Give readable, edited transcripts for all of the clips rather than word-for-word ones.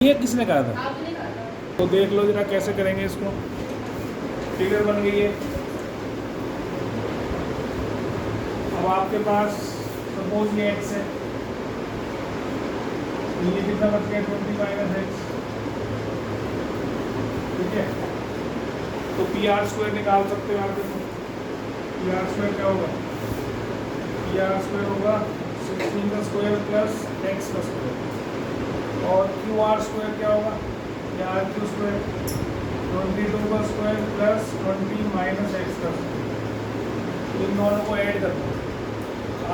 ये किसने कहा था? आपने कहा था। तो देख लो जरा कैसे करेंगे इसको। फिगर बन गई है। अब आपके पास सपोज ये x है, ये कितना बच गया 20 माइनस एक्स। ठीक है, तो पी आर स्क्वायर निकाल सकते हो आप। देखो पी आर स्क्वायर क्या होगा, पी आर स्क्वायर होगा 16 का स्क्वायर प्लस एक्स का स्क्वायर, और क्यू आर स्क्वायर क्या होगा, आर क्यू स्क्वायर 22 का स्क्वायर प्लस 20 माइनस एक्स का स्क्वायर। इन दोनों को ऐड करना,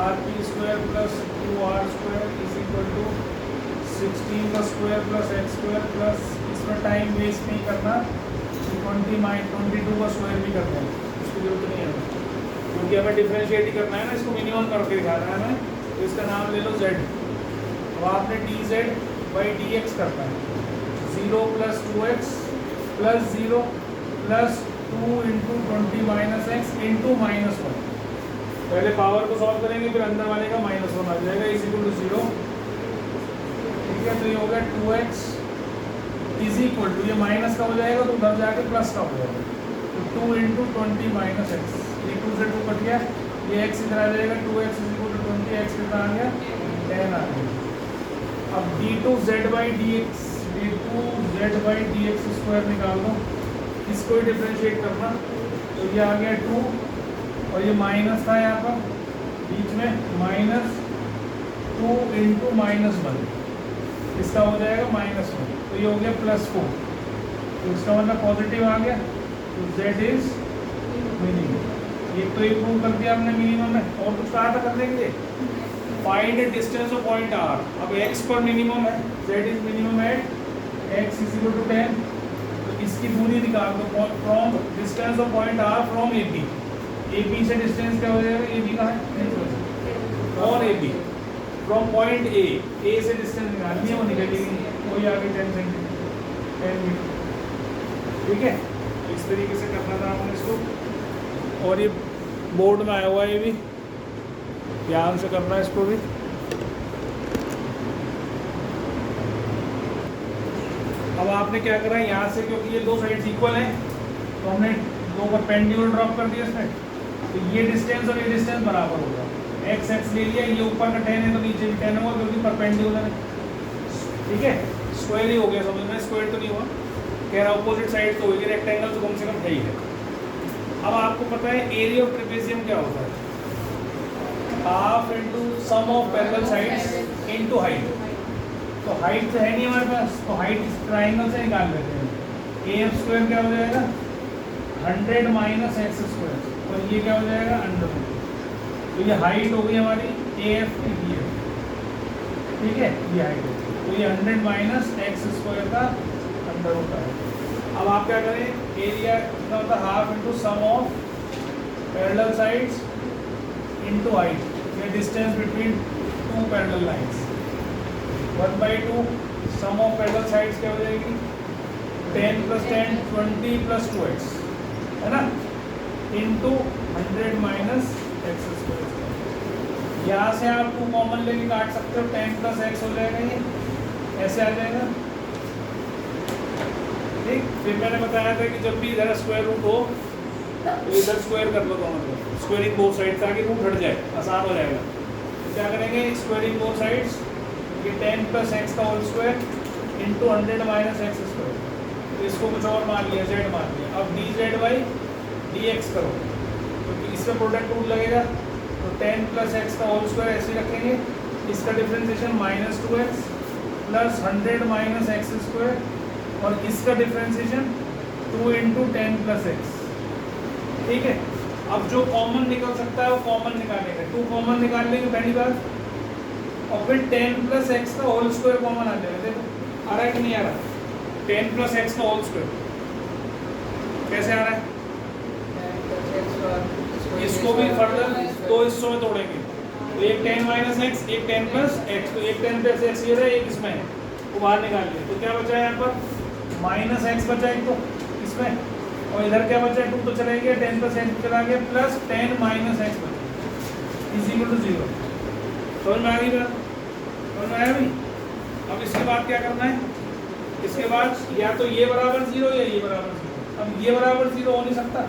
R P square plus Q R square is equal to 16 का square plus x square plus, इसमें टाइम वेस्ट नहीं करना, 22 का स्क्वायर भी करते हैं, इसकी जरूरत नहीं है क्योंकि हमें डिफरेंशिएट ही करना है ना, इसको मिनिमम करके दिखाना है हमें। तो इसका नाम ले लो z। अब आपने D Z by D x करना है, 0 plus 2x plus 0 plus 2 into 20 minus x into -1। पहले पावर को सॉल्व करेंगे, फिर अंदर वाले का -1 आ जाएगा इज इक्वल टू 0। ठीक है, तो ये हो गया 2x इज इक्वल टू, ये माइनस का हो जाएगा तो उधर जाके प्लस का हो जाएगा, तो 2 इंटू 20 माइनस एक्स, ये 2 से 2 कट गया, ये x इधर आ जाएगा, 2x is equal to 20, x कितना आ गया 10 आ गया। अब d2z by D x, d2z by D x square निकाल दो, इसको ही डिफ्रेंशिएट करना, तो ये आ गया 2 और ये माइनस था यहाँ पर बीच में, -2 इंटू -1, इसका हो जाएगा -1, तो ये हो गया +4, तो इसका मतलब पॉजिटिव आ गया, तो z इज मिनिमम। ये तो ये प्रूव कर दिया हमने मिनिमम है, और कुछ कहा था करने के लिए, find distance of point r। अब x पर मिनिमम है, z is minimum at x is equal to 10, तो इसकी दूरी निकाल दो from distance of point r from AB। AB से डिस्टेंस क्या हो जाएगा, AB कहाँ है और AB फ्रॉम पॉइंट A से डिस्टेंस निकालनी है, वो निकलेगी वही आगे 10 सेंटीमीटर 10 मीटर। ठीक है, इस तरीके से करना था हमने इसको, और ये बोर्ड में आया हुआ है, ये भी ध्यान से करना है इसको भी। अब आपने क्या करा है, यहाँ से क्योंकि ये दो साइड्स इक्वल हैं तो हमने दो परपेंडिकुलर ड्रॉप कर दिया इसमें, तो ये डिस्टेंस और ये डिस्टेंस बराबर होगा, एक्स एक्स ले लिया, ये ऊपर का 10 है तो नीचे भी 10 होगा क्योंकि परपेंडिकुलर है। ठीक है, स्क्वायर ही हो गया, समझ में स्क्वायर तो नहीं हुआ, कह रहा अपोजिट साइड तो होगी, रेक्टेंगल तो कम से कम है ही है। अब आपको पता है एरिया ऑफ ट्रेपेजियम क्या होता है, half into sum of parallel sides into height. तो हाइट तो है नहीं हमारे पास, तो हाइट इस ट्राइंगल से निकाल लेते हैं। ए एफ स्क्वायर क्या हो जाएगा 100 माइनस एक्स स्क्वायर, और ये क्या हो जाएगा अंडर। तो ये हाइट हो गई हमारी ए एफ की, ये ठीक है, ये हाइट होगी, तो ये 100 माइनस एक्स स्क्वायर का अंडर होता है। अब आप क्या करें, एरिया कितना होता है, half into sum of parallel sides into height, ये distance between two parallel lines, 1/2 sum of parallel sides क्या हो जाएगी 10 + 10 20 + 2x, है ना, इंटू 100 माइनस एक्स स्क्वायर। यहाँ से आप 2 कॉमन लेके काट सकते हो, 10 + x हो जाएगा, ये ऐसे आ जाएगा। ठीक, फिर मैंने बताया था कि जब भी इधर स्क्वायर रूट हो तो इधर स्क्वायर कर लो, मतलब स्क्वायरिंग बोथ साइड ताकि रूट हट जाए, आसान हो जाएगा। तो क्या करेंगे, स्क्वायरिंग बोथ साइड्स, ये 10 + x का whole square into 100 minus x square, तो इसको कुछ और मान लिया, z मान लिया। अब dz बाई dx करो, क्योंकि इसमें प्रोडक्ट रूल लगेगा, तो 10 + x का होल स्क्वायर ऐसे ही रखेंगे, इसका differentiation -2x plus 100 minus x square, और इसका डिफ्रेंसिएशन 2 इंटू 10 + x। ठीक है, अब जो कॉमन निकल सकता है वो कॉमन निकालेंगे, 2 कॉमन निकाल लेंगे पहली बार, और फिर 10 + x का होल स्क्वायर कॉमन आ जाएगा। देखो आ रहा है कि नहीं आ रहा, 10 + x का होल स्क्वायर कैसे आ रहा है, इसको भी फर्दर 2 हिस्सों में तोड़ेंगे, तो एक 10 माइनस एक्स, एक 10 + x, तो एक 10 + x ये रहा, एक इसमें है, वो बाहर निकाल लिया, तो क्या बचा है यहाँ पर -x बचा एक, तो इसमें, और इधर क्या बचा है 2 तो चला गया, 10 + x चला गया, प्लस 10 माइनस एक्स बचा इज इक्वल टू 0। समझ में आ गई बात, समझ में आया भाई। अब इसके बाद क्या करना है, बाद या तो ये बराबर 0 या ये बराबर 0। अब ये बराबर 0 हो नहीं सकता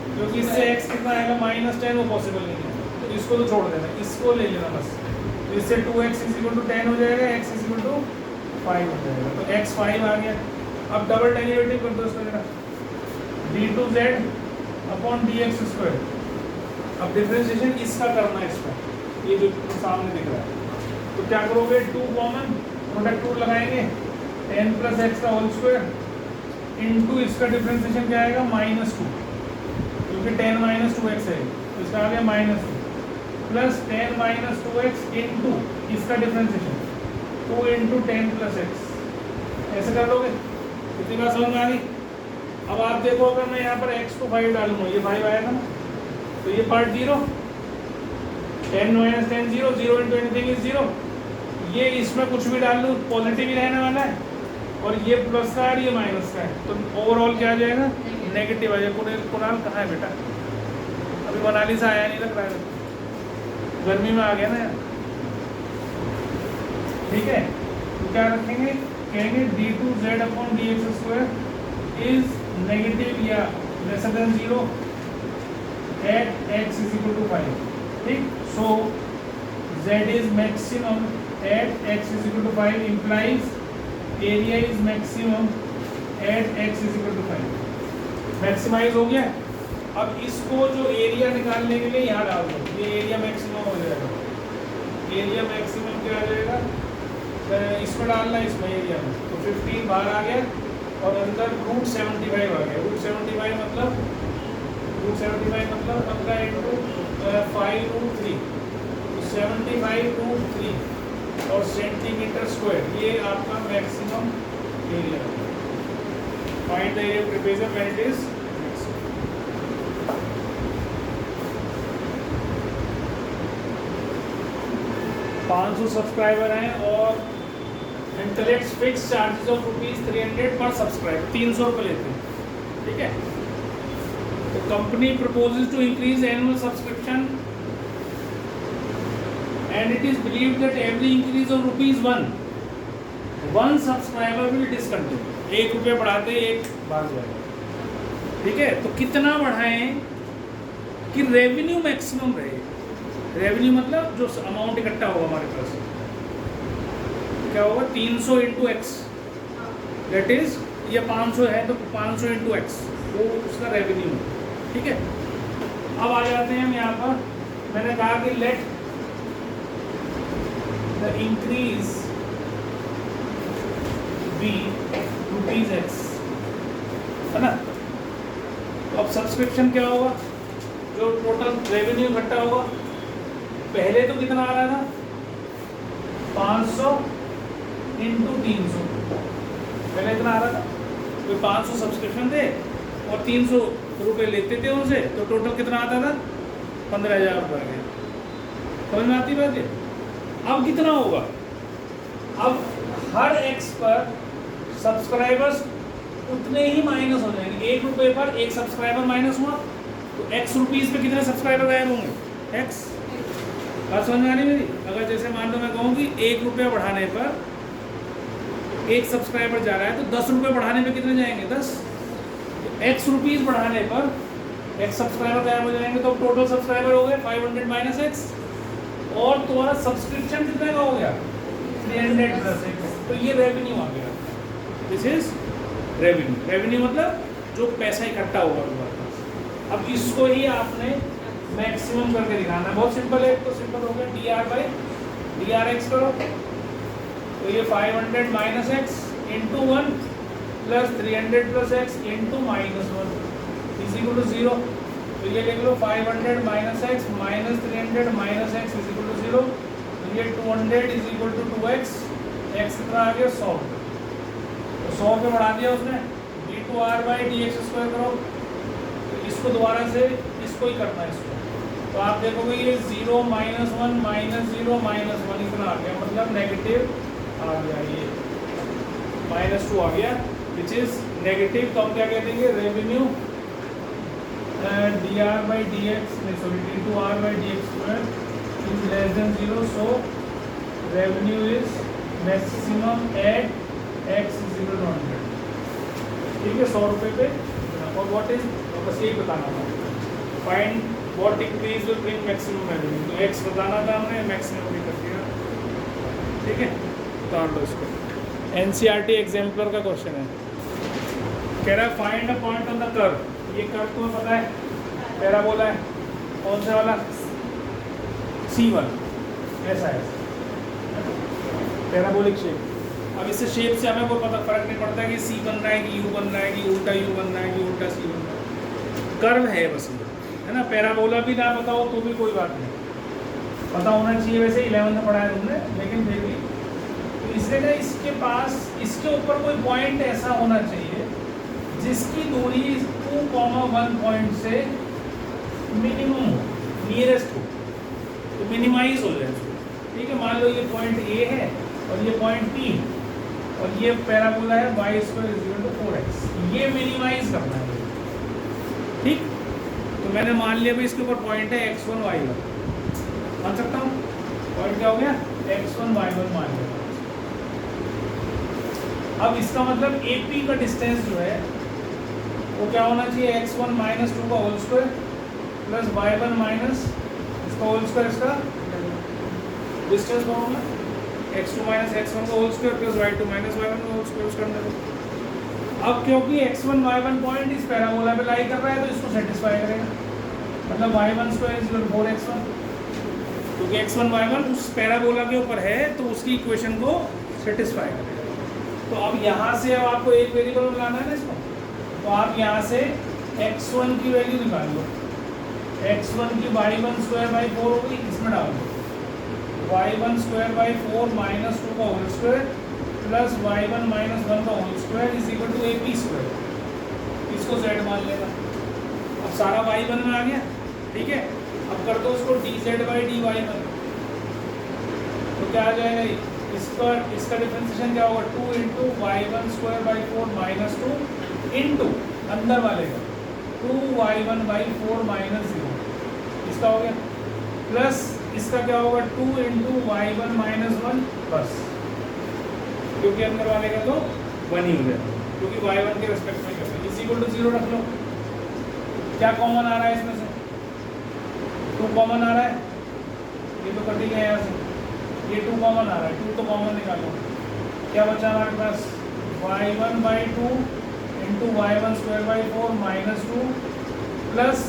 क्योंकि इससे x कितना आएगा -10, वो पॉसिबल नहीं है, तो इसको तो छोड़ देना, इसको ले लेना बस। तो इससे 2x = 10 हो जाएगा, x = 5 हो जाएगा, तो x 5 आ गया। अब डबल डेरिवेटिव कर दो इसका जरा, d2z/dx²। अब डिफरेंशिएशन इसका करना है, इसका ये जो सामने दिख रहा है, तो क्या करोगे, 2 कॉमन प्रोडक्ट रूल लगाएंगे, 10 + x का होल स्क्वायर इनटू इसका डिफरेंशिएशन क्या आएगा -2, क्योंकि 10 - 2x है, तो इसका आ गया -2 प्लस 10 - 2x इनटू इसका डिफरेंशिएशन 2 × 10 + x। ऐसे कर लोगे, कितनी बात समझ में आ गई। अब आप देखो, अगर मैं यहाँ पर x को 5 डालूंगा, ये 5 आएगा ना, तो ये पार्ट 0, 10 - 10 0, 0 × एनीथिंग इज 0। ये इसमें कुछ भी डाल लूँ पॉजिटिव ही रहने वाला है, और ये प्लस का है, ये माइनस का है, तो ओवरऑल क्या आ जाएगा, नेगेटिव आ जाएगा। कुणाल कहाँ है बेटा, अभी मनाली से आया नहीं लग रहा है, गर्मी में आ गया ना यार। ठीक है, तो क्या रखेंगे, कहेंगे d2z/dx² इज नेगेटिव या लेसर देन 0 एट x = 5। ठीक, so z is maximum at x = 5 implies area is maximum at x = 5। Maximize हो गया। अब इसको जो एरिया निकालने के लिए यहाँ डाल दो, ये एरिया मैक्सिमम हो जाएगा। एरिया मैक्सिमम क्या आ जाएगा, इसमें डालना है, इसमें एरिया में, तो 15 बाहर आ गया और अंदर √75 आ गया। √75 मतलब अपना इंटू 5√3, तो 75√3 और सेंटीमीटर², ये आपका मैक्सिमम एरिया है। Find the area of trapezium when it is 500 subscriber हैं और इंटरनेट फिक्स चार्जेस ऑफ ₹300 पर सब्सक्राइबर, 300 रुपये लेते हैं। ठीक है, तो company proposes to increase annual subscription and it is believed that every increase of ₹1 subscriber will discontinue. 1 रुपये बढ़ाते एक भाग जाएगा। ठीक है, तो कितना बढ़ाएं कि रेवेन्यू मैक्सिमम रहे। रेवेन्यू मतलब जो अमाउंट इकट्ठा होगा हमारे पास, क्या होगा, 300 × x, दैट इज ये 500 है तो 500 × x, वो उसका रेवेन्यू है। ठीक है, अब आ जाते हैं हम यहाँ पर, मैंने कहा कि let the increase be ₹x, है ना। तो अब सब्सक्रिप्शन क्या होगा, जो टोटल रेवेन्यू इकट्ठा होगा, पहले तो कितना आ रहा था, 500 × 300, पहले इतना आ रहा था, तो 500 सब्सक्रिप्शन थे और 300 रुपये लेते थे उनसे, तो टोटल कितना आता था, 15,000 रुपये आ गया। समझ में आती बात है। अब कितना होगा, अब हर x पर सब्सक्राइबर्स उतने ही माइनस हो जाएंगे। 1 रुपये पर 1 सब्सक्राइबर माइनस हुआ, तो x रुपीज़ पे कितने सब्सक्राइबर गायब होंगे, x। बात समझ में आ रही मेरी। अगर जैसे मान लो मैं कहूँ कि 1 रुपया बढ़ाने पर 1 सब्सक्राइबर जा रहा है, तो 10 रुपये बढ़ाने पे कितने जाएंगे, 10। तो x रुपीज़ बढ़ाने पर x सब्सक्राइबर गायब हो जाएंगे, तो टोटल सब्सक्राइबर हो गए 500 - x, और तुम्हारा सब्सक्रिप्शन कितने का हो गया, 300 + x। तो ये रेवेन्यू आ गया, दिस इज रेवेन्यू। रेवेन्यू मतलब जो पैसा इकट्ठा होगा तुम्हारे पास। अब इसको ही आपने मैक्सिमम करके दिखाना है। बहुत सिंपल है, तो सिंपल हो गया, dr/dx करो, तो ये 500 - x × 1 + 300 + x × -1 = 0। तो ये लिख लो 500 - x - 300 - x = 0। तो ये 200 = 2x, x कितना आ गया, 100। तो 100 पे बढ़ा दिया उसने, d2r/dx² करो, तो इसको दोबारा से इसको ही करना है इसको। तो आप देखोगे ये 0 - 1 - 0 - 1 इतना आ गया, मतलब नेगेटिव आ गया, ये -2 आ गया, विच इज नेगेटिव। तो हम क्या कह देंगे, revenue d2r/dx² is less than 0, so revenue is maximum at x = 100। ठीक है, 100 रुपये पे। और व्हाट इज, बस यही बताना था, find what increase will bring maximum revenue. तो एक्स बताना था हमने, मैक्सिमम भी कर दिया। ठीक है, उतार लो इसको। एनसीईआरटी एग्जाम्पलर का क्वेश्चन है, कह रहा है find a point on the curve. ये कर्व तुम्हें पता है, पैराबोला है, कौन सा वाला, C1, ऐसा है पैराबोलिक शेप। अब इस शेप से हमें कोई पता फर्क नहीं पड़ता कि C बन रहा है कि U बन रहा है कि उल्टा U बन रहा है कि उल्टा C बन रहा है, कर्व है बस ये, है ना। पैराबोला भी ना पता हो तो भी कोई बात नहीं, पता होना चाहिए। वैसे 11th में पढ़ा है तुमने, लेकिन फिर भी तो इसलिए ना इसके पास, इसके ऊपर कोई पॉइंट ऐसा होना चाहिए जिसकी दूरी 2,1 पॉइंट से मिनिमम हो, नियरेस्ट हो, तो मिनिमाइज हो जाए। ठीक है, मान लो ये पॉइंट A है और ये पॉइंट P और ये पैराबोला है y² = 4x, ये मिनिमाइज करना है। ठीक, तो मैंने मान लिया भाई इसके ऊपर पॉइंट है x1 y1, मान सकता हूँ पॉइंट क्या हो गया, x1 y1 मान लिया। अब इसका मतलब AP का डिस्टेंस जो है वो क्या होना चाहिए, x1 - 2 का whole square plus y1 minus इसका होल स्क्वायर, इसका डिस्टेंस होगा x2 - x1 का whole square plus y2 - y1 का होल स्क्वायर उसका अंदर। अब क्योंकि x1 y1 पॉइंट इस पैराबोला पे लाई कर रहा है तो इसको सेटिस्फाई करेगा, मतलब y1² = 4x1, क्योंकि x1 y1 उस पैराबोला के ऊपर है तो उसकी इक्वेशन को सेटिस्फाई करेगा। तो अब यहाँ से अब आपको एक वेरिएबल में लाना है ना इसको, तो आप यहाँ से x1 की वैल्यू निकाल लो, x1 की y1² / 4 होगी, इसमें डाल दो y1² / 4 - 2 का होल स्क्वायर प्लस y1 - 1 का होल स्क्वायर = AP²। इसको z मान लेना। अब सारा y1 में आ गया, ठीक है। अब कर दो उसको dz/dy1, तो क्या आ जाएगा, इसका डिफरेंशिएशन क्या होगा, 2 × y1² / 4 - 2 इंटू अंदर वाले का 2y1/4 - 0, इसका हो गया, प्लस इसका क्या होगा 2 × y1 - 1 बस, क्योंकि अंदर वाले का तो 1 ही हो गया, क्योंकि y1 के रेस्पेक्ट में करते हैं, = 0 रख लो। क्या कॉमन आ रहा है इसमें से, 2 कॉमन आ रहा है, ये तो कट ही गया यहाँ से, ये 2 कॉमन आ रहा है, 2 तो कॉमन निकालो, क्या बचा हमारे पास, y1/2 × y1² / 4 - 2 प्लस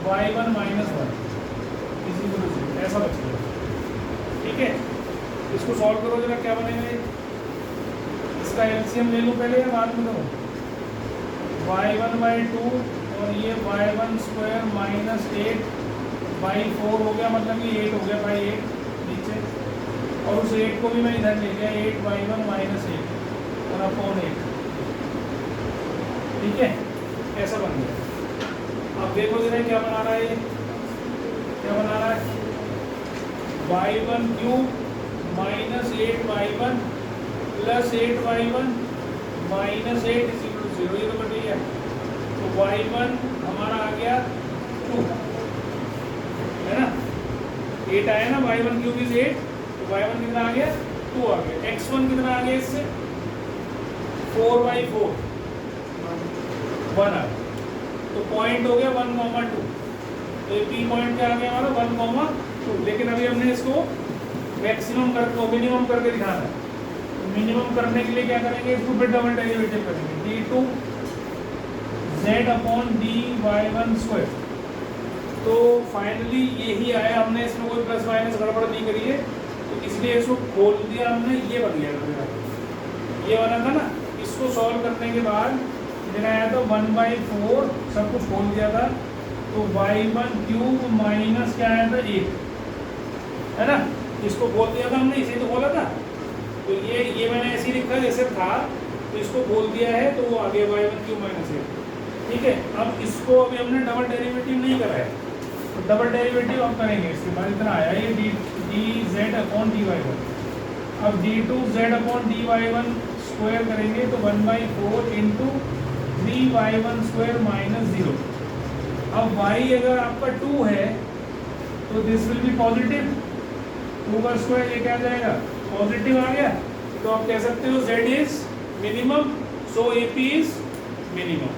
y1 - 1 = 0, ऐसा बचेगा। ठीक है, इसको सॉल्व करो जरा, क्या बनेगा ये, इसका एलसीएम ले लो पहले या बाद में लो, y1/2 और ये y1² - 8/4 हो गया, मतलब कि 8 हो गया, 8 नीचे, और उस 8 को भी मैं इधर ले गया, 8y1 - 8 और अपॉन 8। ठीक है, ऐसा बन गया। अब देखो जरा क्या बना रहा है ये, क्या बना रहा है, y1³ - 8y1 प्लस 8y1 - 8 = 0, ये तो बन गया। तो y1 हमारा आ गया 2, है ना, 8 आया ना, y1³ = 8, तो y1 कितना आ गया, 2 आ गया। x1 कितना आ गया इससे, 4/4 1 आ गया, तो पॉइंट हो गया 1,2, तो ये P पॉइंट क्या आ गया हमारा 1,2। लेकिन अभी हमने इसको मैक्सिमम करके मिनिमम करके दिखाना है, तो मिनिमम करने के लिए क्या करेंगे, इसको फिर डबल डेरिवेटिव करेंगे, d2z/dy1²। तो फाइनली यही आया, हमने इसमें कोई प्लस माइनस गड़बड़ नहीं करी है, तो इसलिए इसको खोल दिया हमने, ये बन गया मेरा, ये बना था ना। इसको सॉल्व करने के बाद मेरा आया था 1/4, सब कुछ खोल दिया था, तो y1³ माइनस क्या आया था 8, है ना, इसको खोल दिया था हमने, इसे तो खोला था, तो ये मैंने ऐसे ही लिखा जैसे था, तो इसको खोल दिया है, तो वो आ गया y1³ - 8। ठीक है, अब इसको अभी हमने डबल डेरिवेटिव नहीं करा है, तो डबल डेरिवेटिव हम करेंगे, इसके बाद इतना आया ये dz/dy1। अब d2z/dy1 स्क्वायर करेंगे तो 1/4 × 3y1² - 0। अब y अगर आपका 2 है तो दिस विल बी पॉजिटिव, 2 का स्क्वायर ये क्या जाएगा, पॉजिटिव आ गया, तो आप कह सकते हो z is minimum, so AP is minimum.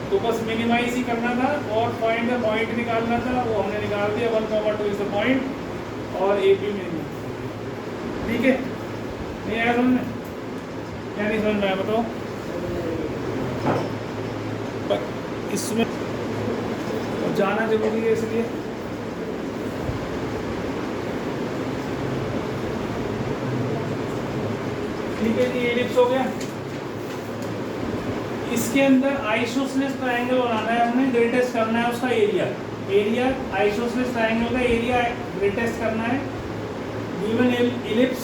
तो बस मिनिमाइज ही करना था और पॉइंट निकालना था, वो हमने निकाल दिया। 1,2 इज द पॉइंट और ए पी मिनिमम। ठीक है, नहीं आया समझ में? क्या नहीं समझ में आया बताओ? इसमें जाना जरूरी है इसलिए। ठीक है जी, एलिप्स हो गया। इसके अंदर आइसोसेलेस ट्रायंगल बनाना है हमें, ग्रेटेस्ट करना है उसका एरिया आइसोसेलेस ट्रायंगल का एरिया ग्रेटेस्ट करना है। Given ellipse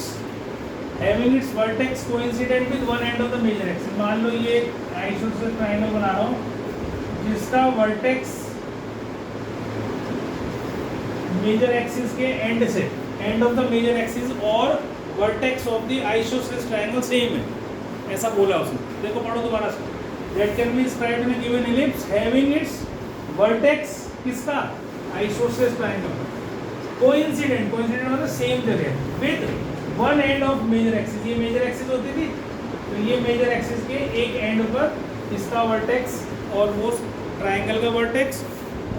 having its vertex coincident with one end of the major axis. मान लो ये आइसोसेलेस ट्रायंगल बना रहा हूँ जिसका वर्टेक्स मेजर एक्सिस के एंड से, end of the major axis और vertex of the isosceles triangle same है, ऐसा बोला उसने। देखो पढ़ो दोबारा से। That can be described in a given ellipse having its vertex किसका? Isosceles triangle coincident मतलब सेम जगह with one end of major axis। ये मेजर एक्सिस होती थी, तो ये मेजर एक्सिस के एक एंड पर इसका वर्टेक्स और वो ट्रायंगल का वर्टेक्स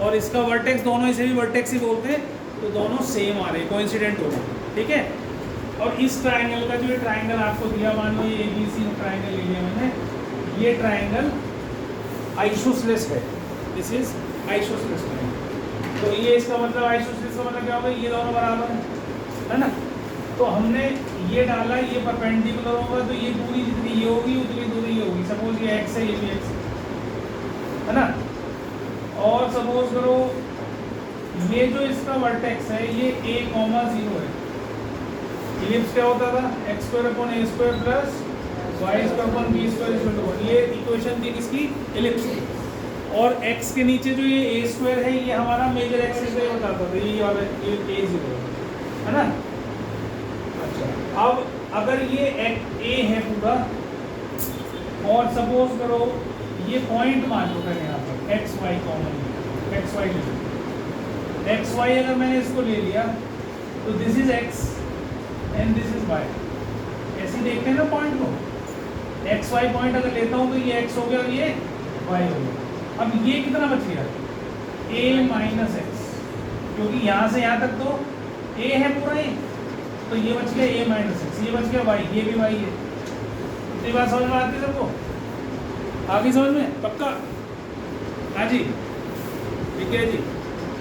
और इसका वर्टेक्स, दोनों इसे भी वर्टेक्स ही बोलते हैं, तो दोनों सेम आ रहे हैं, कोइंसिडेंट हो रहे हैं। ठीक है, और इस ट्रायंगल का जो ट्रायंगल आपको दिया, मान लो ये ABC ट्रायंगल ले लिया मैंने, ये ट्रायंगल आइसोसेलेस है। This is isosceles triangle. तो ये इसका मतलब आइसोसेलेस का मतलब क्या होगा? ये दोनों बराबर है ना? तो हमने ये डाला, ये परपेंडिकुलर होगा, तो ये दूरी जितनी ये होगी उतनी दूरी ये होगी। सपोज ये x है, ये भी x है ना? और सपोज करो ये जो इसका वर्टेक्स है ये a,0 है। इलिप्स क्या होता था? x² प्लस y² ये इक्वेशन थी किसकी? इलिप्स की। और x के नीचे जो ये a² है ये हमारा मेजर एक्सिस का बताता था, ये वाला ये a0 है ना? अच्छा, अब अगर ये a है पूरा और सपोज करो ये पॉइंट मान लो मैंने यहाँ पर xy कॉमन, xy ले लो। xy अगर मैंने इसको ले लिया तो this is x and this is y। ऐसे देखते हैं ना पॉइंट को, एक्स वाई पॉइंट अगर लेता हूँ तो ये x हो गया और ये y हो गया। अब ये कितना बच गया? a माइनस एक्स, क्योंकि यहाँ से यहाँ तक तो a है पूरा ये, तो ये बच गया a माइनस एक्स, ये बच गया y, ये भी y है। इतनी बात समझ में आती है सबको? आगे समझ में? पक्का? हाँ जी, ठीक है जी,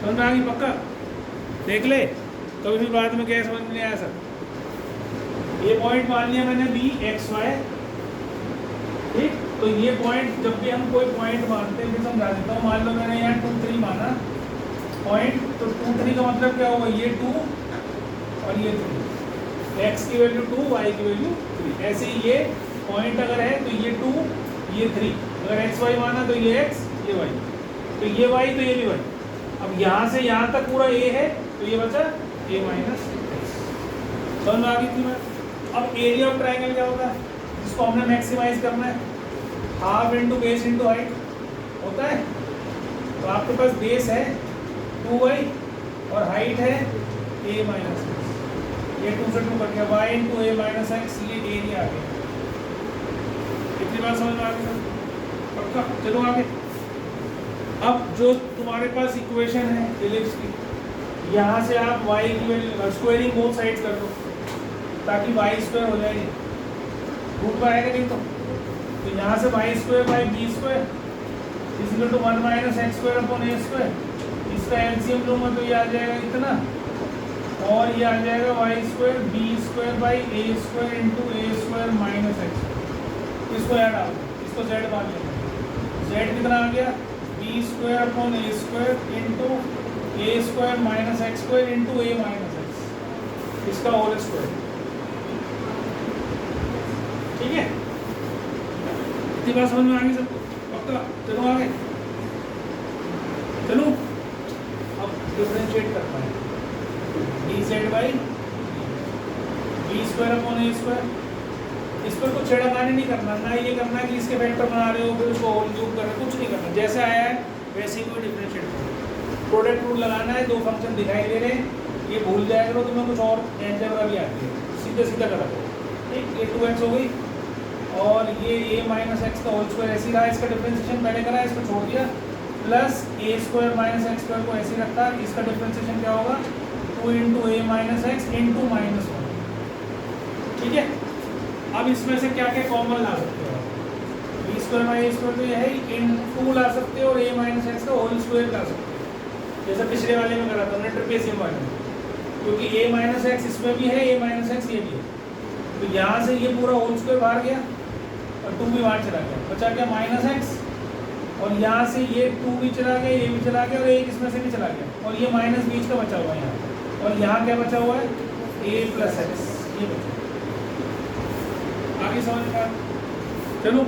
समझ में आ गई? पक्का देख ले, कभी भी बाद में क्या समझ में नहीं आया सर। ये पॉइंट मान लिया मैंने b xy, ठीक? तो ये पॉइंट, जब भी हम कोई पॉइंट मानते हैं, फिर समझा देता हूँ। मान लो मैंने यहाँ 2, 3 माना पॉइंट, तो 2, 3 का मतलब क्या होगा? ये 2 और ये 3, x की वैल्यू 2, y की वैल्यू 3। ऐसे ही ये पॉइंट अगर है तो ये 2, ये 3, अगर x y माना तो ये x, ये y, तो ये y, तो ये भी y। अब यहाँ से यहाँ तक पूरा a है, तो ये बचा a माइनस एक्स। समझ में आ गई थी बात? अब एरिया ऑफ ट्रायंगल क्या होता है? जिसको हमने मैक्सिमाइज करना है, half into base into height होता है। तो आपके पास बेस है 2y और हाइट है a माइनस एक्स, ये 2 से 2 कट गया, y into a minus x, ये एरिया आ गया। इतनी बात समझ में आ गई? पक्का? चलो आगे। अब जो तुम्हारे पास इक्वेशन है इलिप्स की, यहाँ से आप y की वैल्यू स्क्वायरिंग बोथ साइड कर दो ताकि y² हो जाएगी, रूट पर आएगा नहीं तो यहाँ से y² by b² equal to 1 minus x² upon a²। इसका एलसीएम लूँगा तो ये आ जाएगा इतना, और ये आ जाएगा y² b² by a² into a² minus x। इसको ऐड आओ, इसको z मान लेंगे। z कितना आ गया? b² upon a² into a² minus x² into a minus x, इसका होल स्क्वायर। ठीक है, इतनी बात समझ में आ गई सबको? पक्का? चलो आगे, चलो अब डिफरेंशिएट करना है। dz by b² upon a²। इस पर कुछ छेड़खानी नहीं करना, ना ये करना कि इसके फैक्टर बना रहे हो फिर उसको होल क्यूब कर रहे हो, कुछ नहीं करना। जैसे आया है वैसे ही कोई डिफरेंशिएट करो। प्रोडक्ट रूल लगाना है, 2 फंक्शन दिखाई दे रहे हैं, ये भूल जाएगा तो तुम्हें कुछ और एल्जेब्रा भी आती है, सीधा सीधा करा दो। ठीक, ये 2x हो गई और ये a माइनस एक्स का होल स्क्वायर ऐसे ही रहा, इसका डिफरेंशिएशन पहले करा, इसको छोड़ दिया, प्लस ए स्क्वायर माइनस एक्स स्क्वायर को ऐसे ही रखा, इसका डिफरेंशिएशन क्या होगा 2 इंटू ए माइनस एक्स इंटू माइनस 1। ठीक है, अब इसमें से क्या क्या कॉमन ला सकते हो, बी स्क्वायर माइनस स्क्वायर तो ये है, इंटू ला सकते हो और ए माइनस एक्स का होल स्क्वायर ला सकते हो, जैसा पिछले वाले में करा था हमने ट्रेपेजियम वाले में, क्योंकि a माइनस एक्स इसमें भी है, a माइनस एक्स ये भी है, तो यहाँ से ये पूरा होल स्क्वायर बाहर गया और 2 भी बाहर चला गया, बचा क्या माइनस एक्स, और यहाँ से ये 2 भी चला गया, ये भी चला गया और एक इसमें से भी चला गया, और ये माइनस बीच का बचा हुआ है यहाँ, और यहाँ क्या बचा हुआ है a प्लस एक्स, ये बचा। आगे समझ में, चलो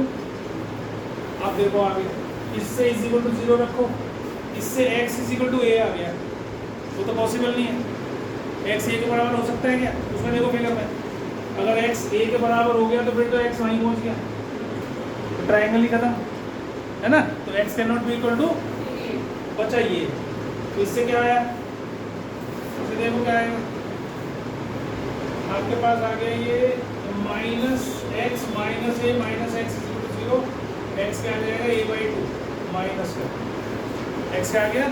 आप देखो आगे, इससे इज इक्वल टू 0 रखो, इससे x is equal to a आ गया, वो तो पॉसिबल नहीं है, x a के बराबर हो सकता है क्या, उसमें देखो फिगर में, अगर x a के बराबर हो गया तो फिर तो x वहीं पहुंच गया, तो ट्रायंगल ही खत्म है ना, तो x can not be equal to, बचा ये, तो इससे क्या आया, इससे देखो क्या आएगा, आपके पास आ गया ये minus x minus a minus x is equal to 0, x क्या आ जाएगा a/2 माइनस का, एक्स क्या आ गया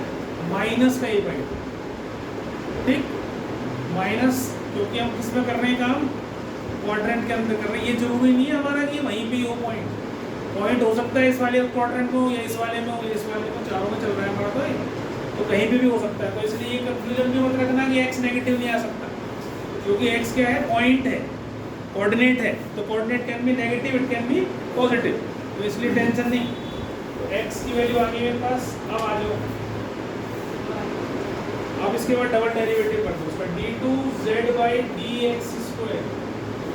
माइनस का a/2, ठीक, माइनस, क्योंकि हम किसमें कर रहे हैं काम, क्वाड्रेंट के अंदर कर रहे हैं, ये जरूरी नहीं है हमारा कि वहीं पे हो पॉइंट हो सकता है इस वाले क्वाड्रेंट में हो या इस वाले में हो या इस वाले में, चारों में चल रहा है हमारा, तो कहीं पे भी हो सकता है, तो इसलिए ये कंफ्यूजन भी मत रखना कि x नेगेटिव नहीं आ सकता, क्योंकि x क्या है पॉइंट है, कोऑर्डिनेट है, तो coordinate can be negative, it can be positive, तो इसलिए टेंशन नहीं, तो x की वैल्यू आ गई मेरे पास, अब आ जाओ, अब इसके बाद डबल डेरिवेटिव कर दो उसका, d2z/dx²,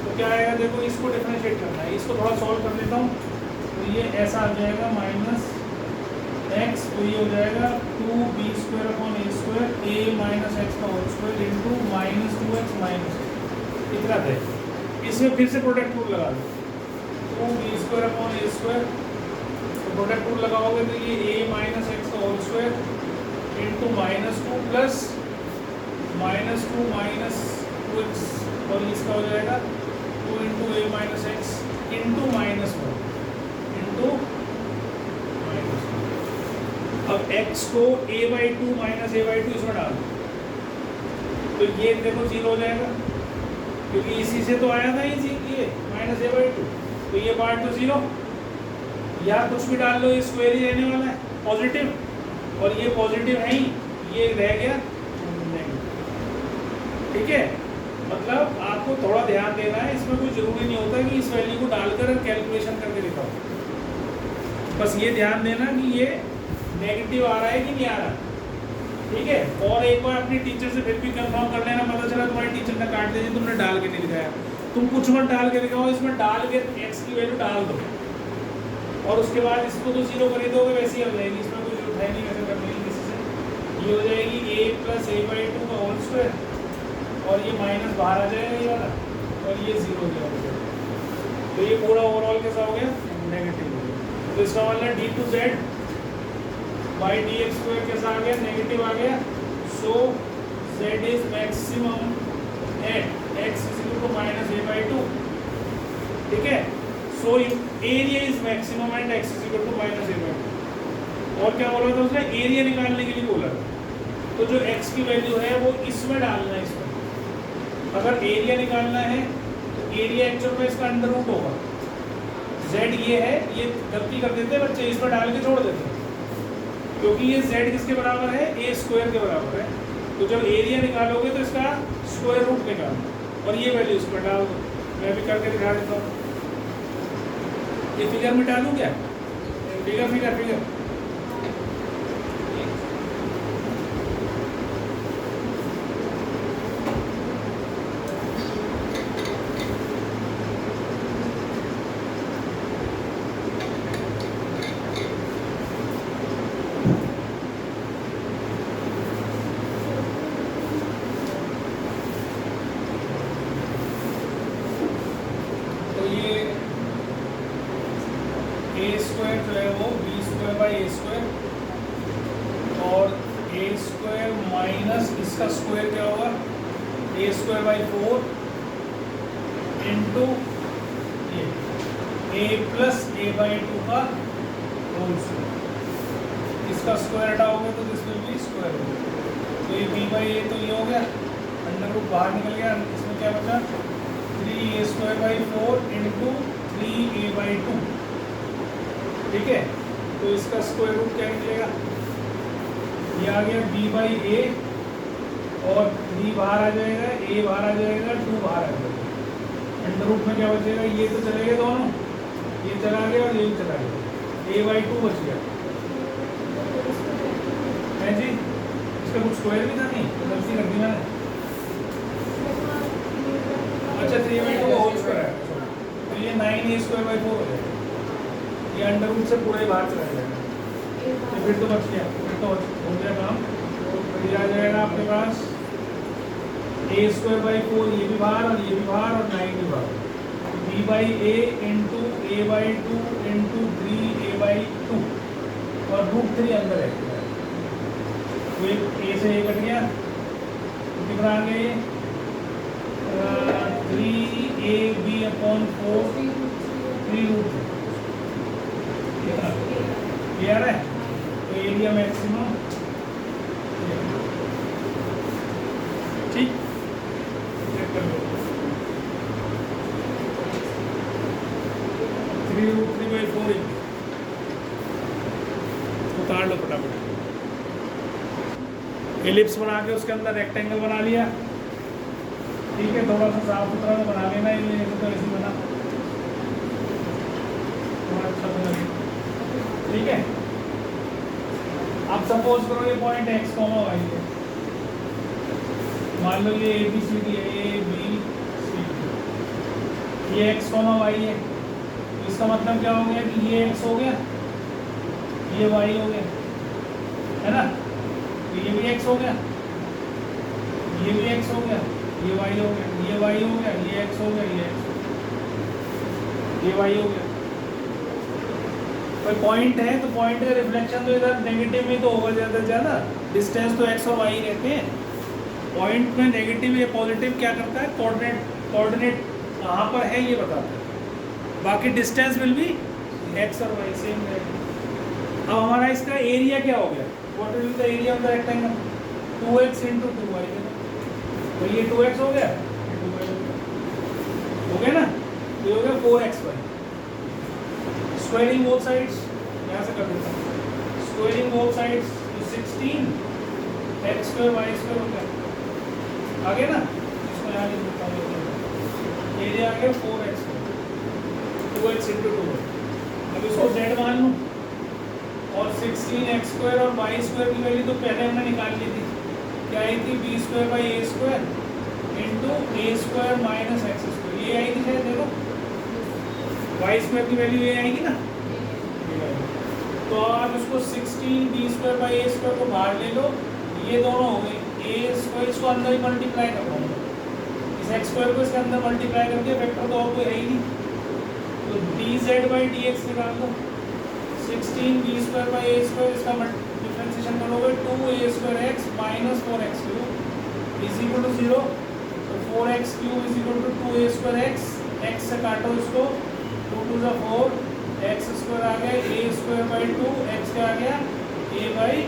तो क्या आएगा देखो, इसको डिफरेंशिएट करना है, इसको थोड़ा सॉल्व कर लेता हूँ, तो ये ऐसा आ जाएगा माइनस एक्स, तो ये हो जाएगा 2b²/a² a माइनस एक्स का whole square into minus 2x minus, इतना है, इसमें फिर से प्रोडक्ट रूल लगा दो, 2b²/a², तो प्रोडक्ट रूल लगाओगे तो ये a माइनस एक्स का whole square into -2 plus -2 minus 2x, और इसका हो जाएगा 2 into a minus x into -1 into -1। अब x को a/2 माइनस a/2 इसमें डाल दो, तो ये देखो 0 हो जाएगा, क्योंकि इसी से तो आया था ये माइनस a/2, तो ये पार्ट तो 0, या कुछ भी डाल लो, ये स्क्वायर ही रहने वाला है पॉजिटिव, और ये पॉजिटिव है ही, ये रह गया नेगेटिव, ठीक है, मतलब आपको थोड़ा ध्यान देना है, इसमें कोई जरूरी नहीं होता कि इस वैल्यू को डालकर कैलकुलेशन करके दिखाओ, बस ये ध्यान देना कि ये नेगेटिव आ रहा है कि नहीं आ रहा, ठीक है, और एक बार अपनी टीचर से फिर भी कंफर्म कर लेना, पता चला तुम्हारी टीचर ने काट दिया, तुमने डाल के नहीं दिखाया, तुम कुछ मत डाल के दिखाओ, इसमें डाल के x की वैल्यू डाल दो, और उसके बाद इसको तो 0 कर दोगे, वैसे ही हो जाएगी, इसमें कोई जरूरत है नहीं वैसे करने की किसी से, ये हो जाएगी a प्लस a/2 का होल स्क्वायर, और ये माइनस बाहर आ जाएगा ये वाला, और ये 0 हो जाएगा, तो ये पूरा ओवरऑल कैसा हो गया नेगेटिव हो गया, तो इसका मतलब d2z/dx² कैसा आ गया नेगेटिव आ गया, so z is maximum at x is equal to minus a/2, ठीक है, so area is maximum at x is equal to minus a/2, और क्या बोला था उसने, एरिया निकालने के लिए बोला था, तो जो x की वैल्यू है वो इसमें डालना है, इसमें अगर एरिया निकालना है तो एरिया एक्चुअल में इसका अंडर रूट होगा, z ये है, ये गलती कर देते हैं बच्चे, इसमें डाल के छोड़ देते हैं, क्योंकि ये z किसके बराबर है a² के बराबर है, तो जब एरिया निकालोगे तो इसका स्क्वायर रूट निकालो, और ये वैल्यू इसमें डाल दो, मैं भी करके दिखा देता हूँ, ये फिगर में डालूँ क्या, फिगर a² जो है वो b²/a² और a² माइनस इसका स्क्वायर क्या होगा a² / 4 इंटू ये ए प्लस ए बाई टू का होल स्क्वायर, इसका स्क्वायर हटाओगे तो दिस विल बी स्क्वायर हो गया, तो ये बी बाई ए तो ये हो गया, अंडर रूट बाहर निकल गया, इसमें क्या बचा 3a² / 4 इंटू 3a/2, ठीक है। तो इसका स्क्वायर रूट क्या निकलेगा, ये आ गया b बाई ए और 3 बाहर आ जाएगा, a बाहर आ जाएगा, 2 बाहर आ जाएगा, अंडर रूट में क्या बचेगा, ये तो चले गए दोनों, ये चला गया और ये भी चला गया, a/2 बच गया है जी। इसका कुछ स्क्वायर भी था नहीं, गलती कर दी मैंने, अच्छा 3/2 का होल स्क्वायर है, तो ये 9a² / 4 हो जाएगा, ये अंडर रूट से पूरे बाहर चला जाएगा, तो फिर तो बच गया, फिर तो हो गया काम। फिर आ जाएगा आपके पास a² / 4, ये भी बाहर और ये भी बाहर और 9 भी बाहर, b by A into a/2 into 3a/2 और √3 अंदर है, तो एक ए से ए कट गया, कितना आ गया ये 3ab/4 3√3, क्लियर है। तो एरिया मैक्सिमम ठीक, चेक कर लो 3√3/4 उतार लो फटाफट, एलिप्स बना के उसके अंदर रेक्टेंगल बना लिया, ठीक है, थोड़ा सा साफ सुथरा तो बना लेना, ये तो ऐसे बना थोड़ा अच्छा बना, ठीक है। अब सपोज करो ये पॉइंट x, y है, मान लो ये ए बी सी डी है, ए बी सी डी, ये x, y है, तो इसका मतलब क्या हो गया कि ये x हो गया, ये y हो गया, है ना, तो ये भी x हो गया, ये भी x हो गया, ये y हो गया, ये y हो गया, ये x हो गया, ये x हो गया, ये y हो गया। कोई पॉइंट है तो पॉइंट का रिफ्लेक्शन तो इधर नेगेटिव में तो होगा ज़्यादा से ज़्यादा, डिस्टेंस तो x और y रहते हैं, पॉइंट में नेगेटिव या पॉजिटिव क्या करता है, कोऑर्डिनेट कहाँ पर है ये बताता है, बाकी डिस्टेंस विल भी x और y सेम रहेगा। अब हमारा इसका एरिया क्या हो गया, what will be the area of the rectangle, 2x into 2y, तो ये 2x हो गया, ये 2y हो गया ना, तो ये हो गया 4xy। स्क्वायरिंग बोथ साइड्स, यहाँ से कर देता हूँ, स्क्वायरिंग बोथ साइड्स, तो 16 x² y² हो गया, आ गया ना, इसको यहाँ लिख देता हूँ, एरिया आ गया 4x, 2x इंटू 2y। अब इसको z मान लूँ और 16x² और y² की वैल्यू तो पहले हमने निकाल ली थी, क्या आई थी, b² / a² into a² minus x², ये आई थी शायद, देखो y² की वैल्यू ये आएगी ना, तो आप इसको 16 b² / a² को बाहर ले लो, ये दोनों हो गए, a², इसको अंदर ही मल्टीप्लाई कर लो, इस x² को इसके अंदर मल्टीप्लाई करके वेक्टर तो और कोई है ही नहीं, तो dz/dx निकाल दो, 16 b² / a², इसका डिफरेंशिएशन करोगे 2a²x minus 4x³ is equal to 0, तो 4x³ is equal to 2a²x, x से काटो इसको, 2 2 = 4, x² आ गया, a²/2, x क्या आ गया, a/,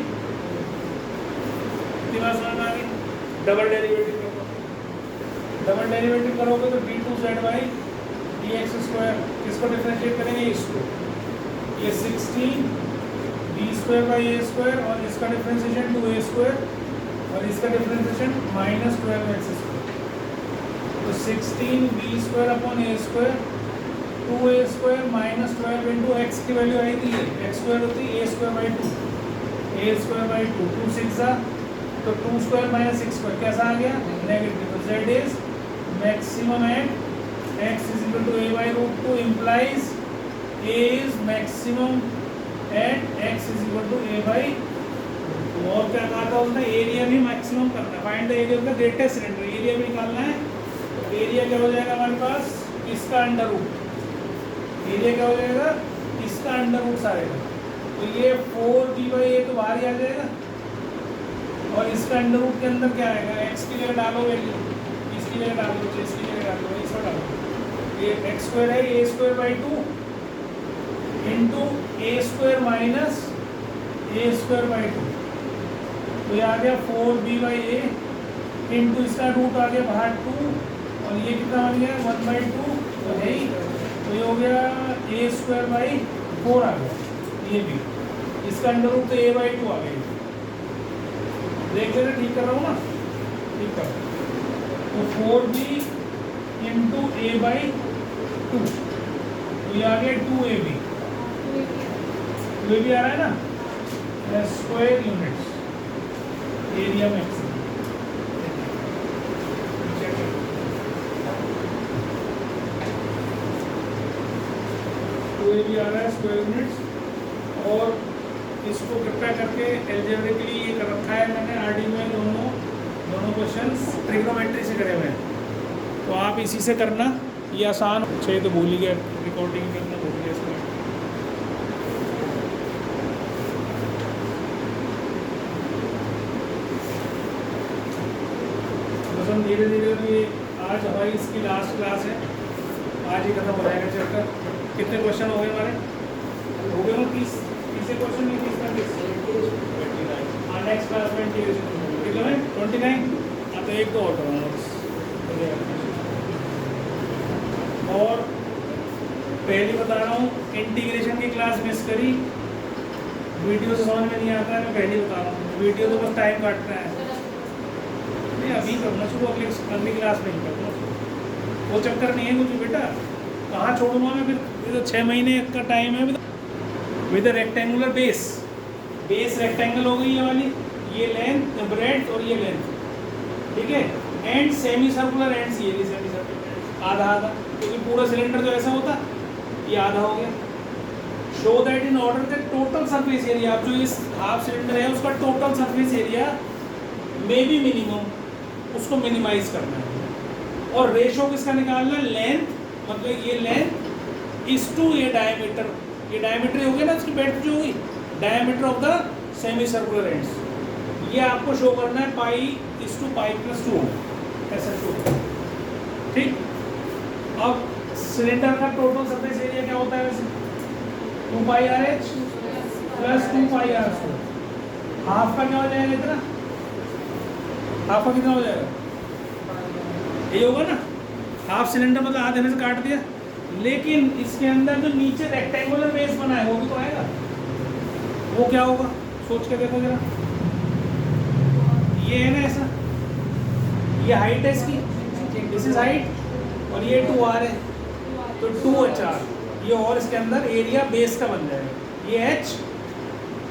कितना समझ आ गया, डबल डेरिवेटिव करो, डबल डेरिवेटिव करोगे तो d2z/dx², किसको डिफरेंशिएट करेंगे, इसको, ये 16 b² / a² और इसका डिफरेंशिएशन 2a² और इसका डिफरेंशिएशन माइनस 12x², तो 16 b² upon a², 2a² minus 12 into x की वैल्यू आई थी, x² होती a²/2, a²/2, 2 6 तो 2² माइनस 6² कैसा आ गया, नेगेटिव, तो z is maximum at x is equal to a/√2 implies a is maximum at x is equal to a/√2, और क्या कहा था उसने, एरिया भी मैक्सिमम करना है, find the area of the greatest cylinder, area भी निकालना है, तो एरिया क्या हो जाएगा हमारे पास, इसका अंडर रूट, एरिया क्या हो जाएगा, इसका अंडर रूट आएगा, तो ये 4b/a तो बाहर ही आ जाएगा, और इसका अंडर रूट के अंदर क्या आएगा, x की जगह डालो वैल्यू, इसकी जगह डालो, इसकी जगह डालो, इसको डालो, ये x² है, a²/2 into A square minus A square by 2, तो ये आ गया 4b/a इंटू इसका रूट आ गया बाहर 2, और ये कितना आ गया 1/2, तो है ही, तो ये हो गया a स्क्वायर बाई 4 आ गया, ये भी इसका अंडर रूट तो a/2 आ गया। देख लेना, ठीक कर रहा हूँ ना, ठीक कर, तो 4b इंटू a/2, तो ये आ गया 2ab, 2ab आ रहा है ना, square units area maximum. 2ab आ रहा है स्क्वायर यूनिट्स, और इसको कृपया करके एल्जेब्रिकली ये कर रखा है मैंने आरडी में, दोनों क्वेश्चंस ट्रिग्नोमेट्री से करे हुए हैं, तो आप इसी से करना, ये आसान। अच्छे तो भूल ही गए, रिकॉर्डिंग करना भूल गया इसमें। बस हम धीरे धीरे भी, आज हमारी इसकी लास्ट क्लास है, आज ही खत्म हो जाएगा चैप्टर। कितने क्वेश्चन हो गए हमारे? हो गए 30 क्वेश्चन, नहीं 30 हाँ, नेक्स्ट क्लास में कितने में 29, हाँ, तो एक तो और करवाना बस। और पहले बता रहा हूँ, इंटीग्रेशन की क्लास मिस करी, वीडियो से समझ में नहीं आता है, मैं पहले बता रहा हूँ, वीडियो तो बस टाइम काटना है, नहीं अभी करना शुरू, अगली क्लास में ही करना, वो चक्कर नहीं है कुछ बेटा, कहाँ छोड़ूंगा मैं फिर, ये तो 6 महीने का टाइम है विद रेक्टेंगुलर बेस रेक्टेंगल हो गई ये वाली, ये लेंथ ब्रेड्थ और ये लेंथ, ठीक है, एंड सेमी सर्कुलर एंड्स, ये सेमी सर्कुलर आधा आधा, क्योंकि पूरा सिलेंडर जो ऐसा होता ये आधा हो गया। Show that in order that total surface area, आप जो इस हाफ सिलेंडर है उसका टोटल सरफेस एरिया में भी मिनिमम, उसको मिनिमाइज करना है, और रेशो किसका निकालना, लेंथ, मतलब ये लेंथ इस टू ये डायमीटर, ये डायमीटर हो गया ना इसकी बेड्थ जो हुई, diameter of the semi circular ends, ये आपको शो करना है π/π+2, ऐसा शो, ठीक। अब सिलेंडर का टोटल सरफेस एरिया क्या होता है वैसे, 2πRh प्लस 2πr², हाफ का क्या हो जाएगा इतना, हाफ का कितना हो जाएगा, ये होगा ना, हाफ सिलेंडर मतलब आधे में से काट दिया, लेकिन इसके अंदर जो नीचे रेक्टेंगुलर बेस बना है वो भी तो आएगा, वो क्या होगा सोच के देखो जरा, ये है ना ऐसा, ये हाइट है इसकी, दिस इज हाइट, और ये 2r है, तो 2HR, ये और इसके अंदर एरिया बेस का बन जाएगा, ये h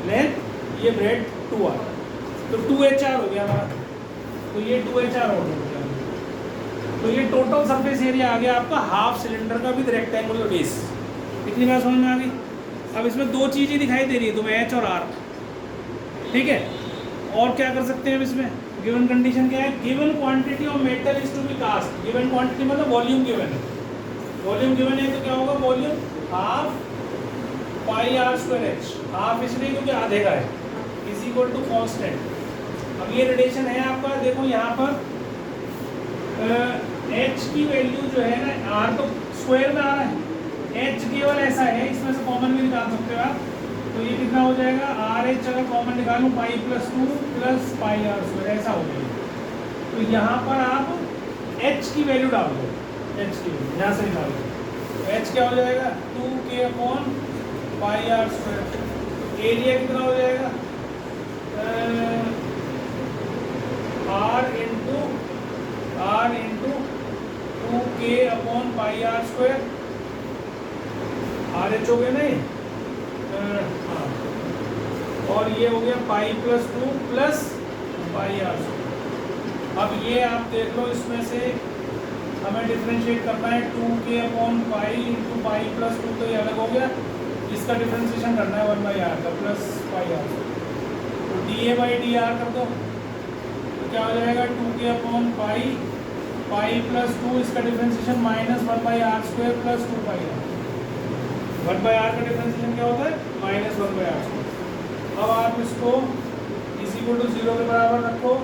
लेंथ, ये ब्रेड 2r, तो 2HR हो गया हमारा, तो ये 2HR हो गया, तो ये टोटल सरफेस एरिया आ गया आपका हाफ सिलेंडर का विद रेक्टेंगुलर बेस। इतनी बात समझ में आ गई। अब इसमें दो चीज़ें दिखाई दे रही है तुम्हें, एच और आर, ठीक है। और क्या कर सकते हैं अब इसमें, गिवन कंडीशन क्या है, given quantity of metal is to be cast, given quantity मतलब वॉल्यूम गिवन है, वॉल्यूम गिवन है तो क्या होगा, वॉल्यूम हाफ πr²h, हाफ इसलिए क्योंकि आधे का है, इज इक्वल टू कांस्टेंट। अब ये रिलेशन है आपका, देखो यहाँ पर h की वैल्यू जो है ना, r तो स्क्वायर में आ रहा है, h केवल ऐसा है, इसमें से कॉमन भी निकाल सकते हो आप, तो ये कितना हो जाएगा, RH अगर कॉमन निकालूं π+2 प्लस πr², ऐसा हो जाएगा। तो यहाँ पर आप h की वैल्यू डाल दो, h की वैल्यू यहाँ से निकाल दो, तो h क्या हो जाएगा 2k/πr², एरिया कितना हो जाएगा r इंटू 2k/πr², RH हो गया नहीं, हाँ, और ये हो गया π+2 प्लस πr²। अब ये आप देख लो, इसमें से हमें डिफरेंशिएट करना है, 2k/π इंटू π+2, तो ये अलग हो गया, इसका डिफरेंशिएशन करना है 1/r का प्लस πr², तो dA/dr कर दो, तो क्या हो जाएगा 2k/π, π+2, इसका differentiation minus 1/r² plus 2πr, 1/r का डिफरेंशिएशन क्या होता है -1/r²। अब आप इसको इज इक्वल टू 0 के बराबर रखो,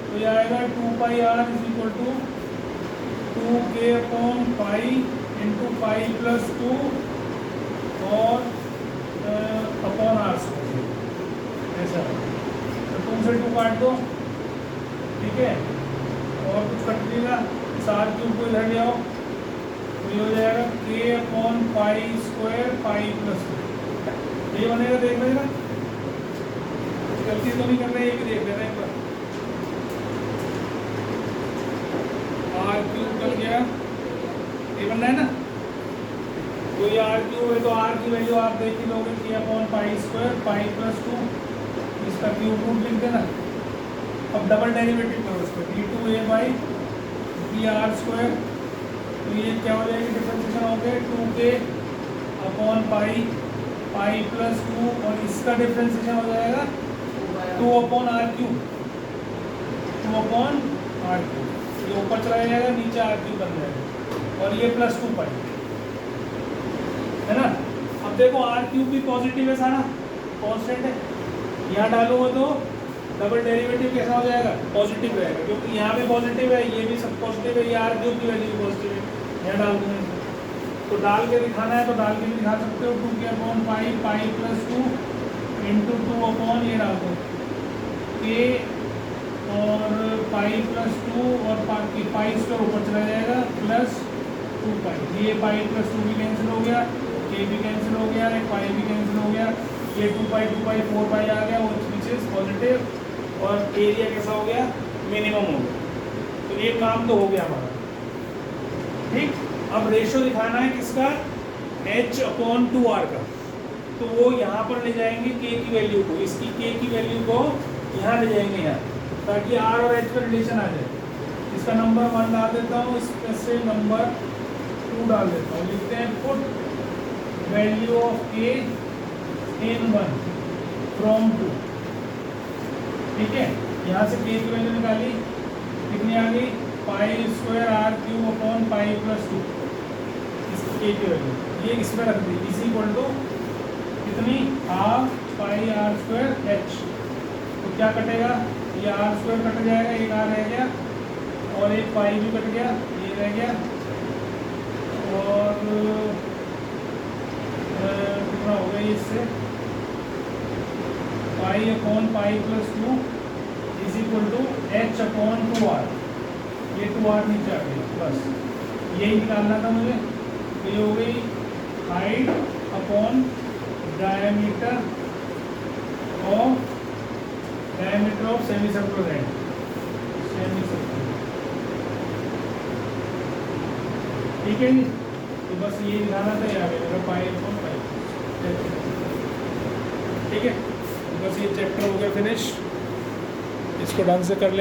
तो ये आएगा 2πr is equal to 2k/π into π+2 और से 2 काट दो, ठीक है, और कुछ कट लेगा, इस आर क्यूब को इधर ले आओ, तो ये हो जाएगा k/π² π+2, ये बनेगा। देख लेगा, गलती तो नहीं कर रहे, ये भी देख लेना एक बार। आर क्यूब बन गया, ये बनना है ना, तो ये आर क्यूब है, तो आर की वैल्यू आप देख ही लोगे k/π² π+2, इसका क्यूब रूट लिख देना। अब डबल डेरिवेटिव करो इसको, d2a/br², तो ये क्या हो जाएगी, डिफरेंशिएशन हो गया 2k/π π+2, और इसका डिफरेंशिएशन हो जाएगा 2/r³, 2/r³, ये ऊपर चला जाएगा, नीचे r³ बन जाएगा, और ये +2π है ना। अब देखो r³ भी पॉजिटिव है सारा, कांस्टेंट है, यहाँ डालूंगा तो डबल डेरिवेटिव कैसा हो जाएगा, पॉजिटिव रहेगा, क्योंकि यहाँ भी पॉजिटिव है, ये भी सब पॉजिटिव है, ये r³ की वैल्यू पॉजिटिव है, यहाँ डाल दूंगा। तो डाल के दिखाना है तो डाल के भी दिखा सकते हो, 2k/π π+2 इंटू 2/, ये डाल दो k और π+2, और π² ऊपर चला जाएगा, +2π, ये π+2 भी कैंसिल हो गया, k भी कैंसिल हो गया, एक π भी कैंसिल हो गया, ये 2π 4π आ गया, विच इज पॉजिटिव, और एरिया कैसा हो गया, मिनिमम हो गया। तो ये काम तो हो गया हमारा, ठीक। अब रेशो दिखाना है किसका, h/2r का, तो वो यहाँ पर ले जाएंगे k की वैल्यू को, इसकी k की वैल्यू को यहाँ ले जाएंगे यहाँ, ताकि r और h का रिलेशन आ जाए। इसका नंबर 1 डाल देता हूँ, इसमें से नंबर 2 डाल देता हूँ, लिखते हैं put value of k in 1 from 2, ठीक है। यहाँ से k की वैल्यू निकाली, कितनी आ गई, π²r³ π+2, इसकी k की वैल्यू ये इसमें रख दी, इसी इक्वल टू कितनी, ½ πr²h, तो क्या कटेगा, ये r² कट जाएगा, एक r रह गया, और एक π भी कट गया, ये रह गया, और कितना हो गया इससे, π/π+2 इज इक्वल टू h/2r, ये 2r नीचे आ गया, बस यही निकालना था मुझे। तो ये हो गई height upon diameter of semi circular and, ठीक है जी। तो बस ये दिखाना था, यहाँ पे मेरा π/π, ठीक है। बस ये चैप्टर हो गया फिनिश, इसको ढंग से कर ले।